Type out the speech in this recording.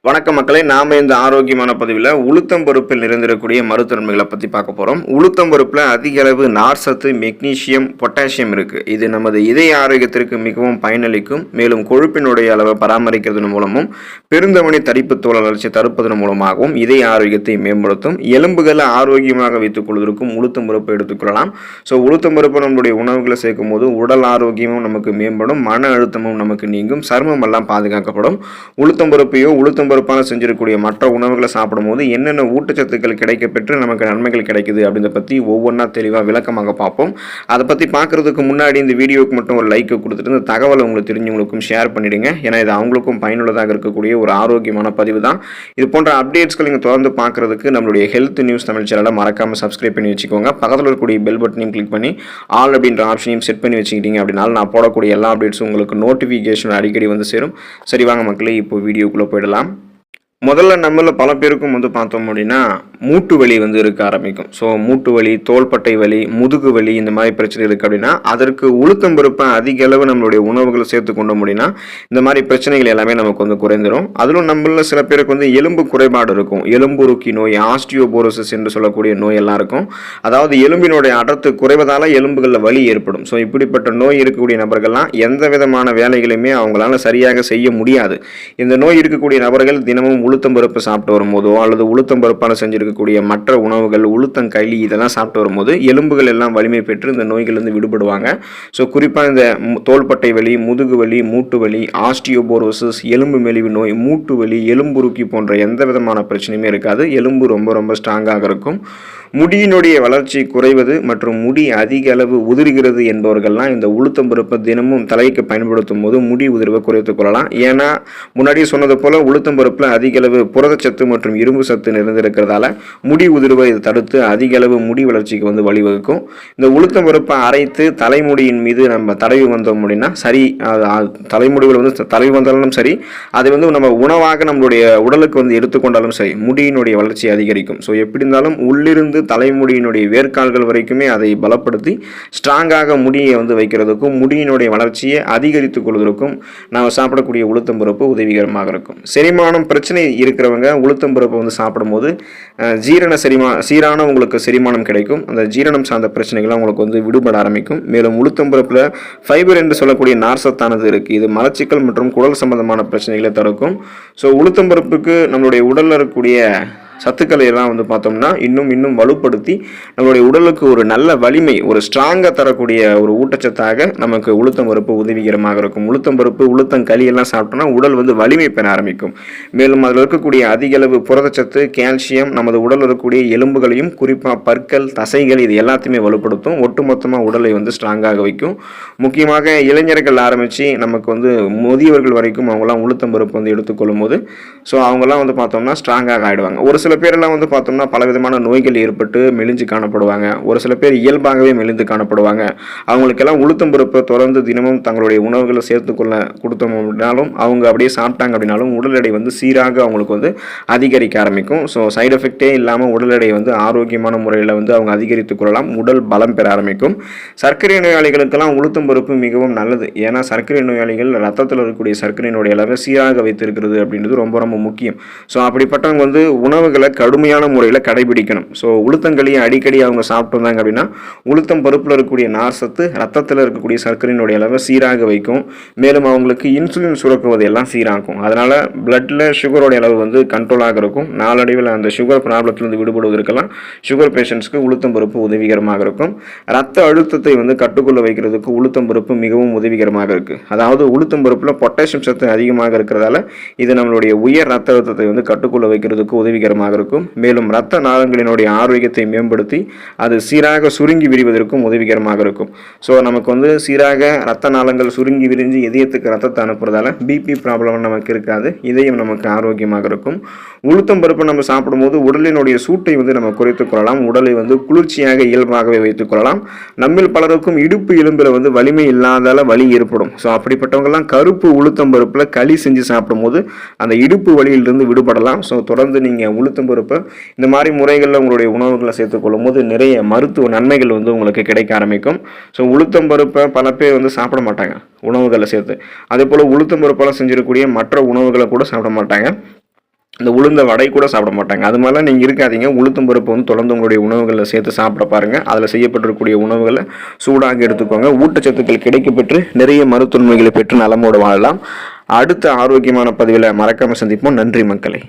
வணக்க மக்களே, நாம இந்த ஆரோக்கியமான பதிவில் உளுத்தம் பருப்பில் நிறைந்திருக்கக்கூடிய மருத்துவன்மைகளை பற்றி பார்க்க போகிறோம். உளுத்தம் பருப்பில் அதிக அளவு நார் சத்து, மெக்னீசியம், பொட்டாசியம் இருக்குது. இது நமது இதய ஆரோக்கியத்திற்கு மிகவும் பயனளிக்கும். மேலும் கொழுப்பினுடைய அளவை பராமரிக்கிறதன் மூலமும் பெருந்தமனி தடிப்பு தோல் வளர்ச்சி தடுப்பதன் மூலமாகவும் இதய ஆரோக்கியத்தை மேம்படுத்தும். எலும்புகளை ஆரோக்கியமாக வைத்துக் கொள்வதற்கும் உளுத்தம் பருப்பை எடுத்துக்கொள்ளலாம். உளுத்தம் பருப்பு நம்மளுடைய உணவுகளை சேர்க்கும் போது உடல் ஆரோக்கியமும் நமக்கு மேம்படும், மன அழுத்தமும் நமக்கு நீங்கும், சருமம் எல்லாம் பாதுகாக்கப்படும். உளுத்தம் பருப்பையோ உளுத்தம் பருப்பான செஞ்சிருக்கக்கூடிய மற்ற உணவுகளை சாப்பிடும்போது என்னென்ன ஊட்டச்சத்துக்கள் கிடைக்கப்பெற்று நமக்கு நன்மைகள் கிடைக்குது அப்படின்றத பற்றி ஒவ்வொன்றா தெளிவாக விளக்கமாக பார்ப்போம். அதை பற்றி பார்க்குறதுக்கு முன்னாடி இந்த வீடியோவுக்கு மட்டும் ஒரு லைக் கொடுத்துட்டு இந்த தகவலை உங்களுக்கு தெரிஞ்சவங்களுக்கும் ஷேர் பண்ணிவிடுங்க. ஏன்னா இது அவங்களுக்கும் பயனுள்ளதாக இருக்கக்கூடிய ஒரு ஆரோக்கியமான பதிவு தான். இது போன்ற அப்டேட்ஸ்கள் நீங்கள் தொடர்ந்து பார்க்குறதுக்கு நம்மளுடைய ஹெல்த் நியூஸ் தமிழ் சேனலை மறக்காமல் சப்ஸ்கிரைப் பண்ணி வச்சுக்கோங்க. பக்கத்தில் இருக்கக்கூடிய பெல் பட்டனையும் கிளிக் பண்ணி ஆல் அப்படின்ற ஆப்ஷனையும் செட் பண்ணி வச்சுக்கிட்டீங்க அப்படின்னாலும் நான் போடக்கூடிய எல்லா அப்டேட்ஸும் உங்களுக்கு நோட்டிஃபிகேஷன் அடிக்கடி வந்து சேரும். சரி வாங்க மக்களே, இப்போ வீடியோக்குள்ளே போயிடலாம். முதல்ல நம்மள பல பேருக்கும் பார்த்தோம் அப்படின்னா மூட்டு வலி இருக்க ஆரம்பிக்கும். மூட்டு வலி, தோள்பட்டை வலி, முதுகு வலி இந்த மாதிரி பிரச்சனை இருக்குது அப்படின்னா அதற்கு உளுத்தம் பருப்பை அதிக அளவு நம்மளுடைய உணவுகளை சேர்த்து கொண்டோம் அப்படின்னா இந்த மாதிரி பிரச்சனைகள் எல்லாமே நமக்கு குறைந்துடும். அதிலும் நம்மள சில பேருக்கு எலும்பு குறைபாடு இருக்கும். எலும்புருக்கி நோய், ஆஸ்டியோபோரோசிஸ் என்று சொல்லக்கூடிய நோய் எல்லாம் இருக்கும். அதாவது எலும்பினுடைய அடர்த்து குறைவதால் எலும்புகளில் வலி ஏற்படும். இப்படிப்பட்ட நோய் இருக்கக்கூடிய நபர்கள்லாம் எந்த விதமான வேலைகளையுமே அவங்களால சரியாக செய்ய முடியாது. இந்த நோய் இருக்கக்கூடிய நபர்கள் தினமும் உளுத்தம் பருப்பு சாப்பிட்டு வரும்போதோ அல்லது உளுத்தம் பருப்பால் செஞ்சிருக்கக்கூடிய மற்ற உணவுகள், உளுத்தங்களி இதெல்லாம் சாப்பிட்டு வரும்போது எலும்புகள் எல்லாம் வலிமை பெற்று இந்த நோய்கள் விடுபடுவாங்க. குறிப்பாக இந்த தோள்பட்டை வலி, முதுகு வலி, மூட்டு வலி, ஆஸ்டியோபோரோசிஸ், எலும்பு மெலிவு நோய், மூட்டு வலி, எலும்புருக்கி போன்ற எந்த விதமான பிரச்சனையுமே இருக்காது. எலும்பு ரொம்ப ரொம்ப ஸ்ட்ராங்காக இருக்கும். முடியினுடைய வளர்ச்சி குறைவது மற்றும் முடி அதிக அளவு உதிர்கிறது என்பவர்கள்லாம் இந்த உளுத்தம் பருப்பை தினமும் தலைக்கு பயன்படுத்தும் போது முடி உதிர்வை குறைத்துக் கொள்ளலாம். ஏன்னா முன்னாடி சொன்னது போல உளுத்தம் பருப்பில் அதிக அளவு புரதச்சத்து மற்றும் இரும்பு சத்து நிறைந்திருக்கிறதால முடி உதிர்வை தடுத்து அதிக அளவு முடி வளர்ச்சிக்கு வழிவகுக்கும். இந்த உளுத்தம் பருப்பை அரைத்து தலைமுடியின் மீது நம்ம தடவி வந்தோம் அப்படின்னா சரி, தலைமுடிகள் தடவி வந்தாலும் சரி, அதை நம்ம உணவாக நம்மளுடைய உடலுக்கு எடுத்துக்கொண்டாலும் சரி, முடியினுடைய வளர்ச்சி அதிகரிக்கும். எப்படி இருந்தாலும் உள்ளிருந்து தலைமுடியினுடைய வேர்க்கால்கள் வரைக்குமே அதை பலப்படுத்தி ஸ்ட்ராங்காக முடியை வைக்கிறதுக்கும் முடியினுடைய வளர்ச்சியை அதிகரித்துக் கொள்வதற்கும் நாம் சாப்பிடக்கூடிய உளுத்தம் பருப்பு உதவிகரமாக இருக்கும். செரிமானம் பிரச்சனை இருக்கிறவங்க உளுத்தம் பருப்பு சாப்பிடும்போது சீரான உங்களுக்கு செரிமானம் கிடைக்கும். அந்த ஜீரணம் சார்ந்த பிரச்சனைகள் உங்களுக்கு விடுபட ஆரம்பிக்கும். மேலும் உளுத்தம் பருப்புல ஃபைபர் என்று சொல்லக்கூடிய நார்சத்தானது இருக்கு. இது மலச்சிக்கல் மற்றும் குடல் சம்பந்தமான பிரச்சனைகளை தடுக்கும். உளுத்தம் பருப்புக்கு நம்மளுடைய உடல்ல இருக்கக்கூடிய சத்துக்களை எல்லாம் பார்த்தோம்னா இன்னும் வலுப்படுத்தி நம்மளுடைய உடலுக்கு ஒரு நல்ல வலிமை, ஒரு ஸ்ட்ராங்காக தரக்கூடிய ஒரு ஊட்டச்சத்தாக நமக்கு உளுத்தம் பருப்பு உதவிகரமாக இருக்கும். உளுத்தம் பருப்பு, உளுத்தங்களி எல்லாம் சாப்பிட்டோம்னா உடல் வலிமை பெற ஆரம்பிக்கும். மேலும் அதில் இருக்கக்கூடிய அதிக அளவு புரதச்சத்து, கால்சியம் நமது உடல் இருக்கக்கூடிய எலும்புகளையும் குறிப்பாக பற்கள், தசைகள் இது எல்லாத்தையுமே வலுப்படுத்தும். ஒட்டுமொத்தமாக உடலை ஸ்ட்ராங்காக வைக்கும். முக்கியமாக இளைஞர்கள் ஆரம்பித்து நமக்கு முதியவர்கள் வரைக்கும் அவங்களாம் உளுத்தம் பருப்பு எடுத்துக்கொள்ளும் போது அவங்கெல்லாம் பார்த்தோம்னா ஸ்ட்ராங்காக ஆகிடுவாங்க. ஒரு சில பேரெல்லாம் பார்த்தோம்னா பலவிதமான நோய்கள் ஏற்பட்டு மெலிஞ்சு காணப்படுவாங்க. ஒரு சில பேர் இயல்பாகவே மெலிந்து காணப்படுவாங்க. அவங்களுக்கெல்லாம் உளுத்தம் பருப்பை தொடர்ந்து தினமும் தங்களுடைய உணவுகளை சேர்த்துக்கொள்ள கொடுத்தோம் அப்படின்னாலும் அவங்க அப்படியே சாப்பிட்டாங்க அப்படின்னாலும் உடல் எடை சீராக அவங்களுக்கு அதிகரிக்க ஆரம்பிக்கும். சைடு எஃபெக்டே இல்லாமல் உடல் எடை ஆரோக்கியமான முறையில் அவங்க அதிகரித்துக் கொள்ளலாம். உடல் பலம் பெற ஆரம்பிக்கும். சர்க்கரை நோயாளிகளுக்கெல்லாம் உளுத்தம் பருப்பு மிகவும் நல்லது. ஏன்னா சர்க்கரை நோயாளிகள் ரத்தத்தில் இருக்கக்கூடிய சர்க்கரையினுடைய அளவை சீராக வைத்திருக்கிறது அப்படின்றது ரொம்ப ரொம்ப முக்கியம். அப்படிப்பட்டவங்க உணவுகளை கடுமையான முறையில் கடைபிடிக்கணும். உளுத்தங்களியை அடிக்கடி அவங்க சாப்பிட்டு வந்தாங்க அப்படின்னா உளுத்தம் பருப்பில் இருக்கக்கூடிய நார் சத்து ரத்தத்தில் இருக்கக்கூடிய சர்க்கரையினுடைய அளவை சீராக வைக்கும். மேலும் அவங்களுக்கு இன்சுலின் சுரக்குவது எல்லாம் சீராகும். அதனால பிளட்ல சுகரோடைய அளவு கண்ட்ரோலாக இருக்கும். நாளடைவில் அந்த சுகர் ப்ராப்ளத்திலிருந்து விடுபடுவதற்கெல்லாம் சுகர் பேஷண்ட்ஸ்க்கு உளுத்தம் பருப்பு உதவிகரமாக இருக்கும். ரத்த அழுத்தத்தை கட்டுக்குள்ள வைக்கிறதுக்கு உளுத்தம் பருப்பு மிகவும் உதவிகரமாக இருக்கு. அதாவது உளுத்தம் பருப்புல பொட்டாசியம் சத்து அதிகமாக இருக்கிறதால இது நம்மளுடைய உயர் ரத்த அழுத்தத்தை கட்டுக்குள்ள வைக்கிறதுக்கு உதவிகரமாக இருக்கும். மேலும் இரத்த நாளங்களினுடைய ஆரோக்கியத்தை மேம்படுத்தி அது சீராக சுருங்கி விரிவதற்கும் உதவிகரமாக இருக்கும். நமக்கு சீராக இரத்த நாளங்கள் சுருங்கி விரிஞ்சு இதயத்துக்கு ரத்தத்தை அனுப்புறதால பிபி ப்ராப்ளம் நமக்கு இருக்காது. இதயம் நமக்கு ஆரோக்கியமாக இருக்கும். உளுத்தம் பருப்பு நம்ம சாப்பிடும்போது உடலினுடைய சூட்டை நம்ம குறைத்துக் கொள்ளலாம். உடலை குளிர்ச்சியாக இயல்பாகவே வைத்துக் கொள்ளலாம். நம்மில் பலருக்கும் இடுப்பு எலும்பில் வலிமை இல்லாதால வலி ஏற்படும். அப்படிப்பட்டவங்கெல்லாம் கருப்பு உளுத்தம் பருப்புல களி செஞ்சு சாப்பிடும்போது அந்த இடுப்பு வலியிலிருந்து விடுபடலாம். தொடர்ந்து நீங்கள் உளுத்தம் பருப்பை இந்த மாதிரி முறைகளில் உங்களுடைய உணவுகளை சேர்த்துக்கொள்ளும் போது நிறைய மருத்துவ நன்மைகள் உங்களுக்கு கிடைக்க ஆரம்பிக்கும். உளுத்தம் பருப்பை பல பேர் சாப்பிட மாட்டாங்க உணவுகளை சேர்த்து. அதே போல் உளுத்தம் பருப்பால் செஞ்சிருக்கக்கூடிய மற்ற உணவுகளை கூட சாப்பிட மாட்டாங்க. இந்த உளுந்த வடை கூட சாப்பிட மாட்டாங்க. அது மாதிரிலாம் நீங்கள் இருக்காதீங்க. உளுத்தம் பருப்பு வந்து தொடர்ந்து உங்களுடைய உணவுகளில் சேர்த்து சாப்பிட பாருங்கள். அதில் செய்யப்பட்டிருக்கக்கூடிய உணவுகளை சூடாக எடுத்துக்கோங்க. ஊட்டச்சத்துக்கள் கிடைக்கப்பெற்று நிறைய மருத்துவமைகளை பெற்று நலமோடு வாழலாம். அடுத்த ஆரோக்கியமான பதிவில் மறக்காமல் சந்திப்போம். நன்றி மக்களே.